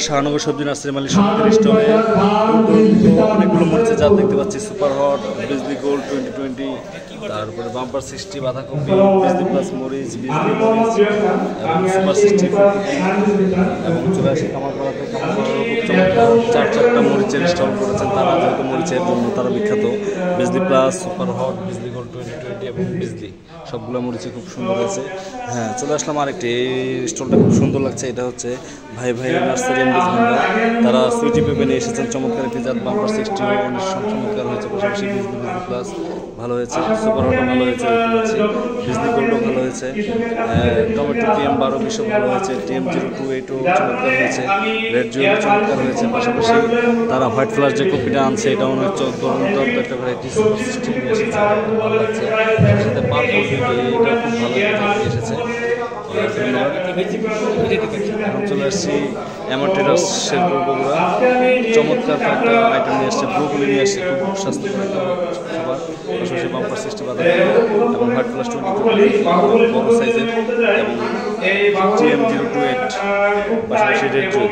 শাহনগর সবজি নার্সারি মালিক শক্তির স্টলে অনেকগুলো মরিচের জাত দেখতে পাচ্ছি। সুপার হট, বিজলি গোল্ড 2020, তারপরে বাম্পার 60 বাঁধাকপি, বিজলি প্লাস মরিচ, বিজলি মরিচ এবং সুপার 60 এবং চলে আসি কামারপাড়াতে। কামারপাড়ারও খুব চমৎকার 4-4টা মরিচের স্টল করেছেন তারা, যেহেতু মরিচের জন্য তারা বিখ্যাত। বিজলি প্লাস, সুপার হট, বিজলি গোল্ড 2020 এবং বিজলি সবগুলো মরিচে খুব সুন্দর হয়েছে। হ্যাঁ, চলে আসলাম আরেকটি, এই স্টলটা খুব সুন্দর লাগছে। এটা হচ্ছে ভাই ভাই নার্সারি এমডি ভান্ডার, তারা সুইটি পেঁপে নিয়ে এসেছেন চমৎকার একটি জাত। বাম্পার 60 অনেক চমৎকার হয়েছে, পাশাপাশি বিজলি প্লাস ভালো হয়েছে, সুপার হটও ভালো হয়েছে দেখতে পাচ্ছি, বিজলি গোল্ডও ভালো হয়েছে, টমেটো TM 12-20 ভালো হয়েছে, TM 0282 চমৎকার হয়েছে, রেড জুয়েল চমৎকার হয়েছে। পাশাপাশি তারা হোয়াইট ফ্লাশ যে কপিটা আনছে এটা অনেক দুরন্ত একটা ভ্যারাইটি, সুপার 60 নিয়ে এসেছে, ভালো লাগছে। তার সাথে পার্পল বিউটি এটা খুব ভালো একটা নিয়ে এসেছে। এখন চলে আসছি অ্যামাটেরাস শেরপুর বগুড়া, চমৎকার একটা আইটেম নিয়ে আসছে, ব্রোকলি নিয়ে আসছে, খুব স্বাস্থ্যকর একটা খাবার। পাশাপাশি বাম্পার 60 বাঁধাকপি এবং হোয়াইট প্লাস 22 বড় সাইজের এবং TM 028, পাশাপাশি রেড জুয়েল।